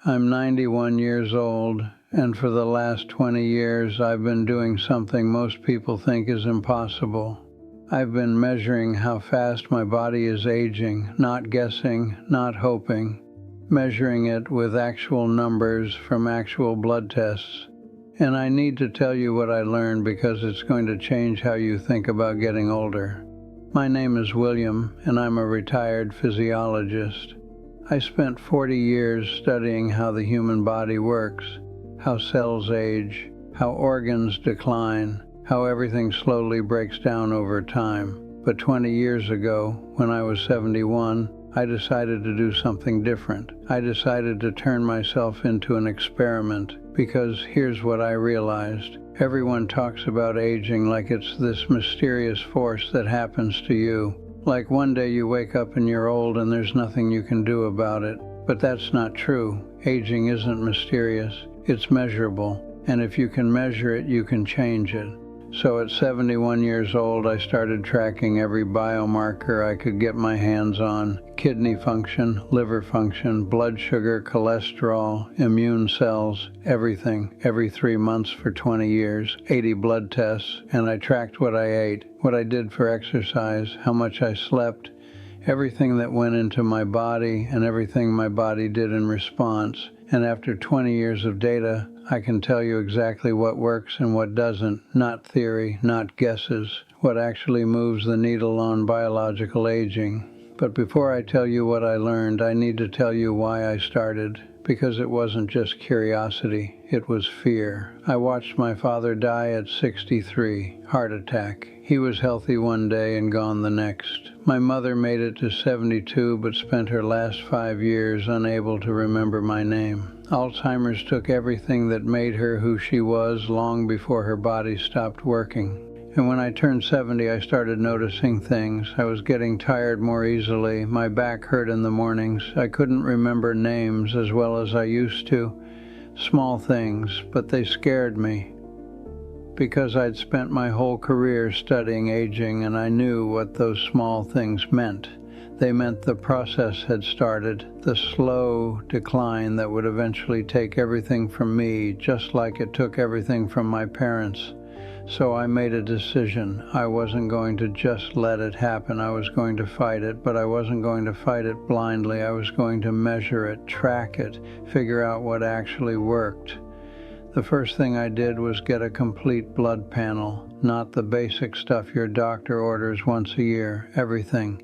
I'm 91 years old, and for the last 20 years I've been doing something most people think is impossible. I've been measuring how fast my body is aging, not guessing, not hoping, measuring it with actual numbers from actual blood tests. And I need to tell you what I learned because it's going to change how you think about getting older. My name is William, and I'm a retired physiologist. I spent 40 years studying how the human body works, how cells age, how organs decline, how everything slowly breaks down over time. But 20 years ago, when I was 71, I decided to do something different. I decided to turn myself into an experiment, because here's what I realized. Everyone talks about aging like it's this mysterious force that happens to you. Like one day you wake up and you're old and there's nothing you can do about it. But that's not true. Aging isn't mysterious. It's measurable. And if you can measure it, you can change it. So at 71 years old, I started tracking every biomarker I could get my hands on: kidney function, liver function, blood sugar, cholesterol, immune cells, everything, every 3 months for 20 years, 80 blood tests, and I tracked what I ate, what I did for exercise, how much I slept, everything that went into my body and everything my body did in response. And after 20 years of data, I can tell you exactly what works and what doesn't, not theory, not guesses, what actually moves the needle on biological aging. But before I tell you what I learned, I need to tell you why I started, because it wasn't just curiosity, it was fear. I watched my father die at 63, heart attack. He was healthy one day and gone the next. My mother made it to 72 but spent her last 5 years unable to remember my name. Alzheimer's took everything that made her who she was long before her body stopped working. And when I turned 70, I started noticing things. I was getting tired more easily. My back hurt in the mornings. I couldn't remember names as well as I used to. Small things, but they scared me. Because I'd spent my whole career studying aging, and I knew what those small things meant. They meant the process had started, the slow decline that would eventually take everything from me, just like it took everything from my parents. So I made a decision. I wasn't going to just let it happen. I was going to fight it, but I wasn't going to fight it blindly. I was going to measure it, track it, figure out what actually worked. The first thing I did was get a complete blood panel, not the basic stuff your doctor orders once a year, everything.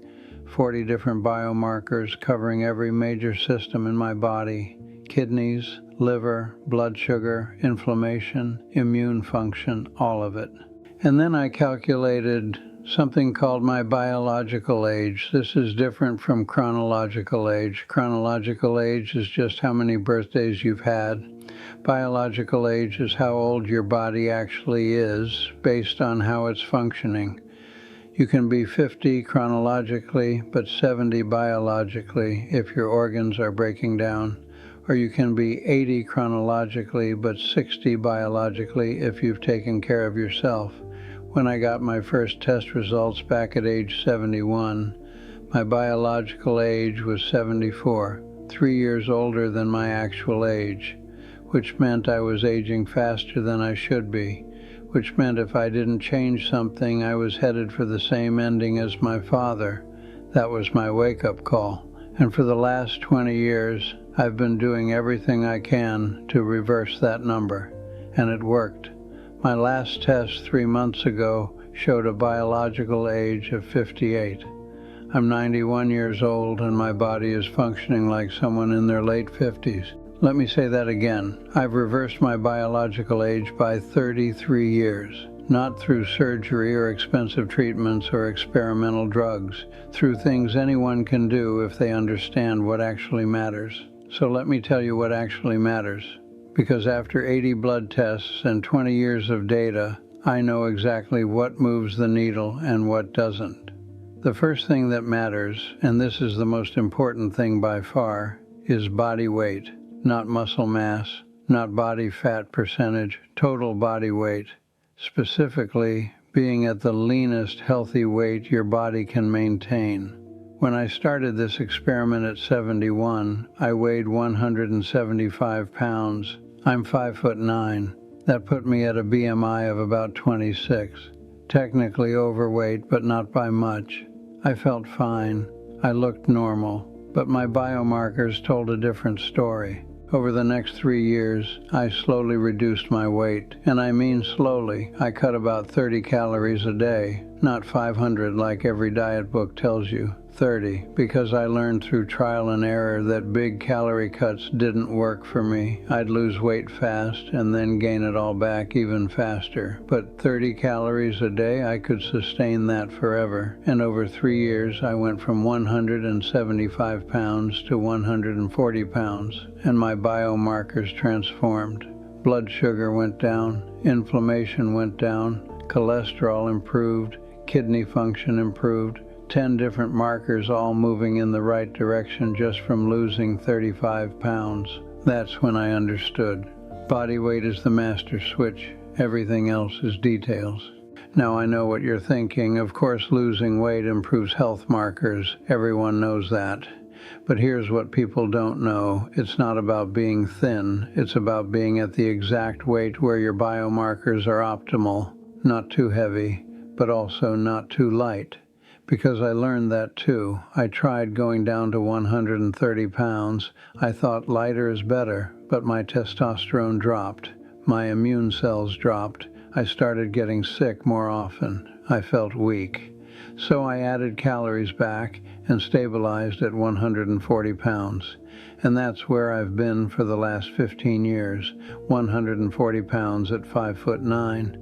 40 different biomarkers covering every major system in my body: kidneys, liver, blood sugar, inflammation, immune function, all of it. And then I calculated something called my biological age. This is different from chronological age. Chronological age is just how many birthdays you've had. Biological age is how old your body actually is, based on how it's functioning. You can be 50 chronologically, but 70 biologically if your organs are breaking down. Or you can be 80 chronologically, but 60 biologically if you've taken care of yourself. When I got my first test results back at age 71, my biological age was 74, 3 years older than my actual age, which meant I was aging faster than I should be, which meant if I didn't change something, I was headed for the same ending as my father. That was my wake-up call. And for the last 20 years, I've been doing everything I can to reverse that number, and it worked. My last test 3 months ago showed a biological age of 58. I'm 91 years old, and my body is functioning like someone in their late 50s. Let me say that again. I've reversed my biological age by 33 years, not through surgery or expensive treatments or experimental drugs, through things anyone can do if they understand what actually matters. So let me tell you what actually matters. Because after 80 blood tests and 20 years of data, I know exactly what moves the needle and what doesn't. The first thing that matters, and this is the most important thing by far, is body weight. Not muscle mass, not body fat percentage, total body weight. Specifically, being at the leanest healthy weight your body can maintain. When I started this experiment at 71, I weighed 175 pounds. I'm 5'9". That put me at a BMI of about 26. Technically overweight, but not by much. I felt fine. I looked normal, but my biomarkers told a different story. Over the next 3 years, I slowly reduced my weight, and I mean slowly. I cut about 30 calories a day, not 500 like every diet book tells you. 30, because I learned through trial and error that big calorie cuts didn't work for me. I'd lose weight fast and then gain it all back even faster. But 30 calories a day, I could sustain that forever. And over 3 years, I went from 175 pounds to 140 pounds, and my biomarkers transformed. Blood sugar went down, inflammation went down, cholesterol improved, kidney function improved, 10 different markers all moving in the right direction just from losing 35 pounds. That's when I understood. Body weight is the master switch. Everything else is details. Now I know what you're thinking. Of course, losing weight improves health markers. Everyone knows that. But here's what people don't know. It's not about being thin. It's about being at the exact weight where your biomarkers are optimal. Not too heavy, but also not too light. Because I learned that too. I tried going down to 130 pounds. I thought lighter is better, but my testosterone dropped. My immune cells dropped. I started getting sick more often. I felt weak. So I added calories back and stabilized at 140 pounds. And that's where I've been for the last 15 years, 140 pounds at 5'9",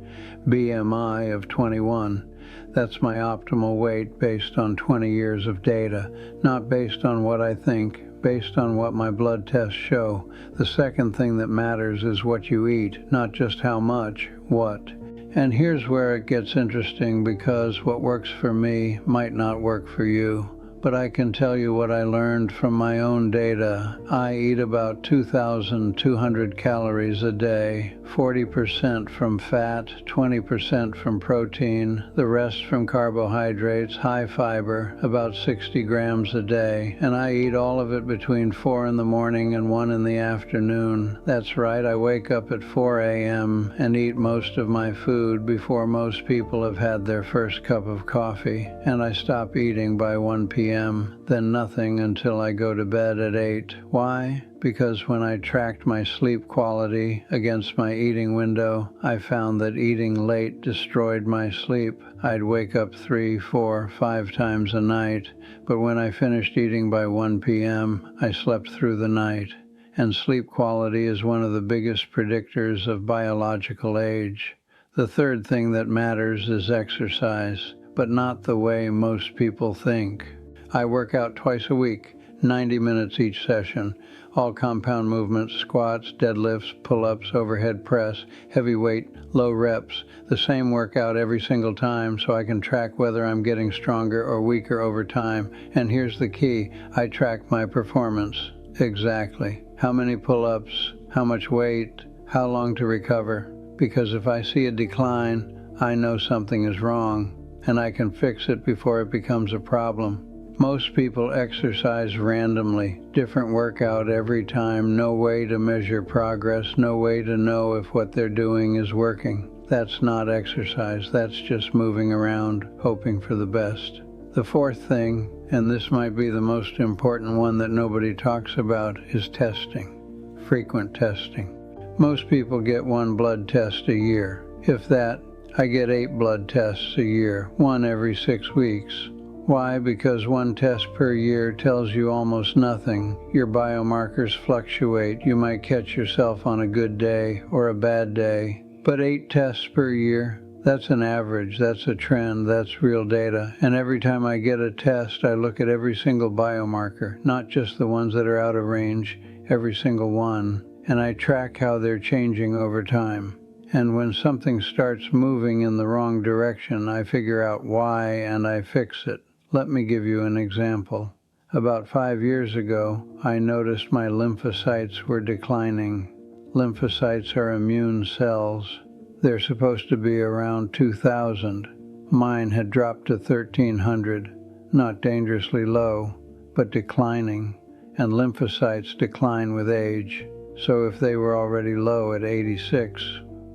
BMI of 21. That's my optimal weight based on 20 years of data, not based on what I think, based on what my blood tests show. The second thing that matters is what you eat, not just how much, what. And here's where it gets interesting, because what works for me might not work for you. But I can tell you what I learned from my own data. I eat about 2,200 calories a day, 40% from fat, 20% from protein, the rest from carbohydrates, high fiber, about 60 grams a day. And I eat all of it between 4 in the morning and 1 in the afternoon. That's right, I wake up at 4 a.m. and eat most of my food before most people have had their first cup of coffee. And I stop eating by 1 p.m. Then nothing until I go to bed at 8. Why? Because when I tracked my sleep quality against my eating window, I found that eating late destroyed my sleep. I'd wake up 3, 4, 5 times a night, but when I finished eating by 1 p.m., I slept through the night. And sleep quality is one of the biggest predictors of biological age. The third thing that matters is exercise, but not the way most people think. I work out twice a week, 90 minutes each session, all compound movements, squats, deadlifts, pull-ups, overhead press, heavy weight, low reps, the same workout every single time so I can track whether I'm getting stronger or weaker over time. And here's the key, I track my performance. Exactly. How many pull-ups, how much weight, how long to recover. Because if I see a decline, I know something is wrong, and I can fix it before it becomes a problem. Most people exercise randomly, different workout every time, no way to measure progress, no way to know if what they're doing is working. That's not exercise, that's just moving around, hoping for the best. The fourth thing, and this might be the most important one that nobody talks about, is testing, frequent testing. Most people get 1 blood test a year. If that, I get 8 blood tests a year, 1 every 6 weeks. Why? Because 1 test per year tells you almost nothing. Your biomarkers fluctuate. You might catch yourself on a good day or a bad day. But 8 tests per year, that's an average, that's a trend, that's real data. And every time I get a test, I look at every single biomarker, not just the ones that are out of range, every single one. And I track how they're changing over time. And when something starts moving in the wrong direction, I figure out why and I fix it. Let me give you an example. About 5 years ago, I noticed my lymphocytes were declining. Lymphocytes are immune cells. They're supposed to be around 2,000. Mine had dropped to 1,300. not dangerously low, but declining, and lymphocytes decline with age. So if they were already low at 86,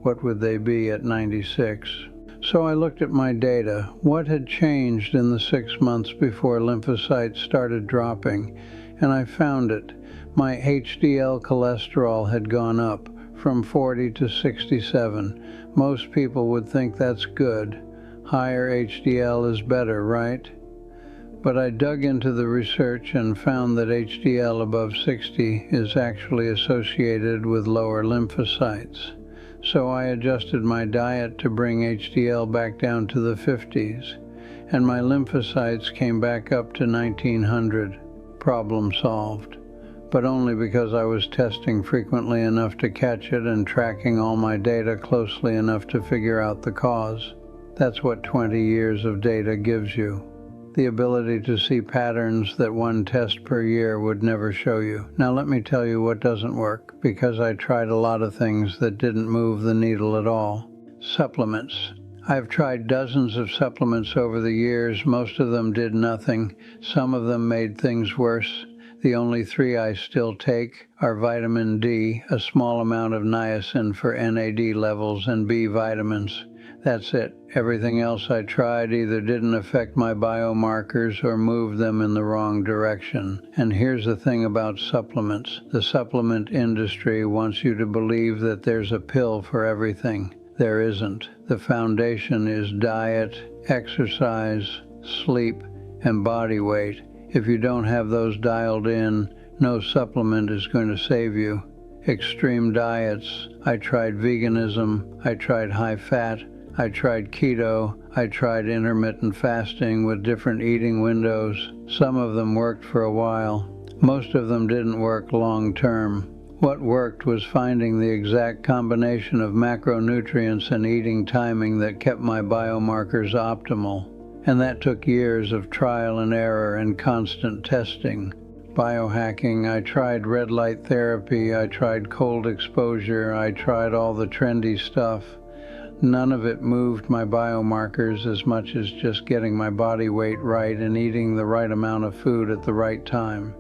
what would they be at 96? So I looked at my data. What had changed in the 6 months before lymphocytes started dropping? And I found it. My HDL cholesterol had gone up from 40 to 67. Most people would think that's good. Higher HDL is better, right? But I dug into the research and found that HDL above 60 is actually associated with lower lymphocytes. So I adjusted my diet to bring HDL back down to the 50s, and my lymphocytes came back up to 1900. Problem solved. But only because I was testing frequently enough to catch it and tracking all my data closely enough to figure out the cause. That's what 20 years of data gives you. The ability to see patterns that one test per year would never show you. Now let me tell you what doesn't work, because I tried a lot of things that didn't move the needle at all. Supplements. I've tried dozens of supplements over the years. Most of them did nothing. Some of them made things worse. The only 3 I still take are vitamin D, a small amount of niacin for NAD levels, and B vitamins. That's it. Everything else I tried either didn't affect my biomarkers or moved them in the wrong direction. And here's the thing about supplements. The supplement industry wants you to believe that there's a pill for everything. There isn't. The foundation is diet, exercise, sleep, and body weight. If you don't have those dialed in, no supplement is going to save you. Extreme diets. I tried veganism. I tried high fat. I tried keto. I tried intermittent fasting with different eating windows. Some of them worked for a while. Most of them didn't work long term. What worked was finding the exact combination of macronutrients and eating timing that kept my biomarkers optimal. And that took years of trial and error and constant testing. Biohacking, I tried red light therapy, I tried cold exposure, I tried all the trendy stuff. None of it moved my biomarkers as much as just getting my body weight right and eating the right amount of food at the right time.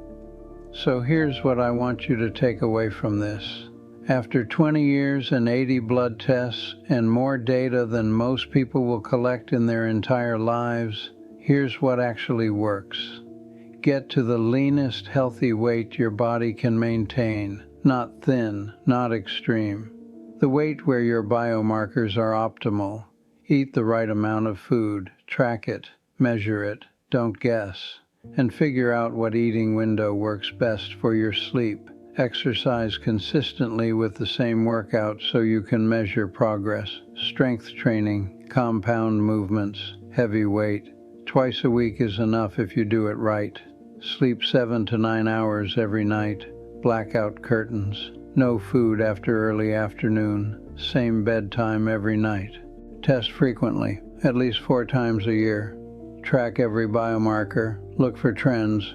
So here's what I want you to take away from this. After 20 years and 80 blood tests and more data than most people will collect in their entire lives, here's what actually works. Get to the leanest healthy weight your body can maintain, not thin, not extreme. The weight where your biomarkers are optimal. Eat the right amount of food, track it, measure it, don't guess, and figure out what eating window works best for your sleep. Exercise consistently with the same workout so you can measure progress. Strength training, compound movements, heavy weight. Twice a week is enough if you do it right. Sleep 7 to 9 hours every night. Blackout curtains. No food after early afternoon. Same bedtime every night. Test frequently, at least 4 times a year. Track every biomarker. Look for trends.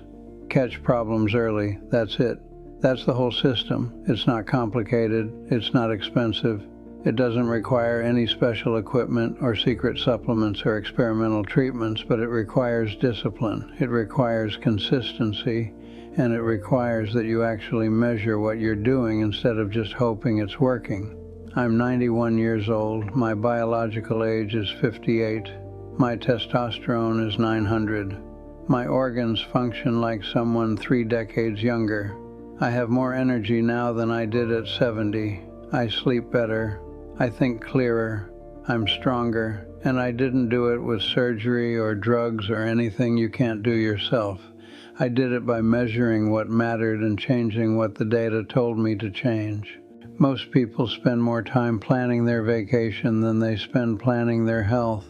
Catch problems early. That's it. That's the whole system. It's not complicated. It's not expensive. It doesn't require any special equipment or secret supplements or experimental treatments, but it requires discipline. It requires consistency, and it requires that you actually measure what you're doing instead of just hoping it's working. I'm 91 years old. My biological age is 58. My testosterone is 900. My organs function like someone 3 decades younger. I have more energy now than I did at 70. I sleep better. I think clearer. I'm stronger. And I didn't do it with surgery or drugs or anything you can't do yourself. I did it by measuring what mattered and changing what the data told me to change. Most people spend more time planning their vacation than they spend planning their health.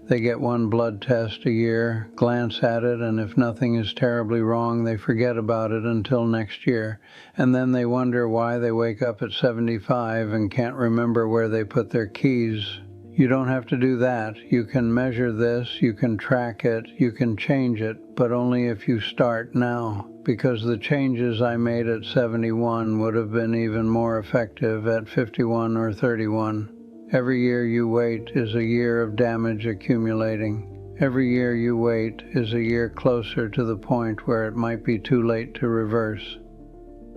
They get 1 blood test a year, glance at it, and if nothing is terribly wrong, they forget about it until next year. And then they wonder why they wake up at 75 and can't remember where they put their keys. You don't have to do that. You can measure this, you can track it, you can change it, but only if you start now. Because the changes I made at 71 would have been even more effective at 51 or 31. Every year you wait is a year of damage accumulating. Every year you wait is a year closer to the point where it might be too late to reverse.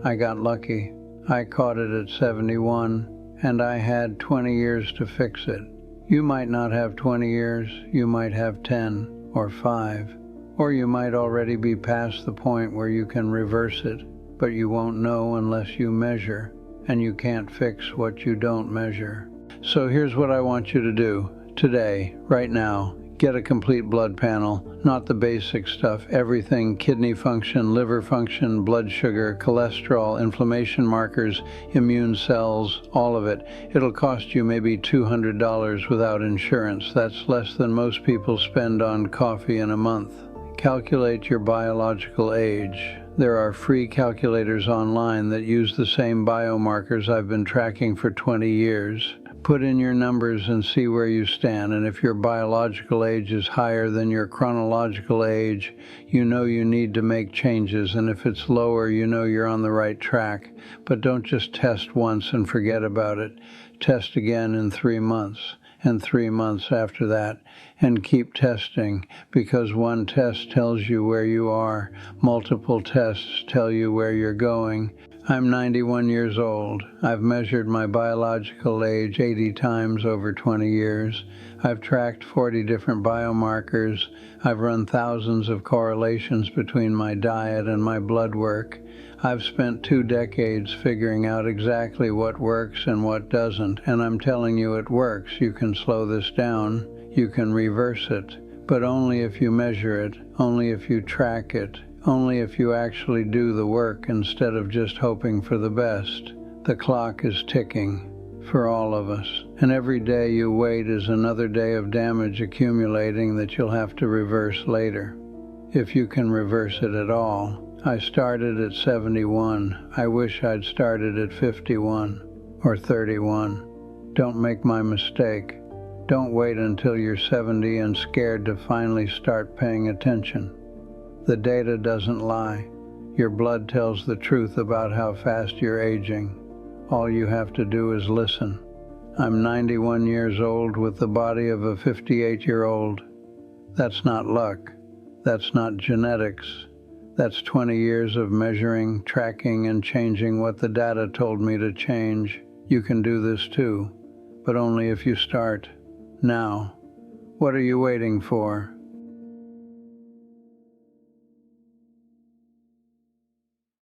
I got lucky. I caught it at 71, and I had 20 years to fix it. You might not have 20 years, you might have 10 or 5, or you might already be past the point where you can reverse it, but you won't know unless you measure, and you can't fix what you don't measure. So here's what I want you to do today, right now. Get a complete blood panel, not the basic stuff, everything: kidney function, liver function, blood sugar, cholesterol, inflammation markers, immune cells, all of it. It'll cost you maybe $200 without insurance. That's less than most people spend on coffee in a month. Calculate your biological age. There are free calculators online that use the same biomarkers I've been tracking for 20 years. Put in your numbers and see where you stand, and if your biological age is higher than your chronological age, you know you need to make changes, and if it's lower, you know you're on the right track. But don't just test once and forget about it. Test again in 3 months, and 3 months after that, and keep testing, because one test tells you where you are, multiple tests tell you where you're going. I'm 91 years old. I've measured my biological age 80 times over 20 years. I've tracked 40 different biomarkers. I've run thousands of correlations between my diet and my blood work. I've spent 2 decades figuring out exactly what works and what doesn't, and I'm telling you it works. You can slow this down. You can reverse it, but only if you measure it, only if you track it, only if you actually do the work instead of just hoping for the best. The clock is ticking for all of us, and every day you wait is another day of damage accumulating that you'll have to reverse later, if you can reverse it at all. I started at 71. I wish I'd started at 51 or 31. Don't make my mistake. Don't wait until you're 70 and scared to finally start paying attention. The data doesn't lie. Your blood tells the truth about how fast you're aging. All you have to do is listen. I'm 91 years old with the body of a 58-year-old. That's not luck. That's not genetics. That's 20 years of measuring, tracking, and changing what the data told me to change. You can do this too, but only if you start now. What are you waiting for?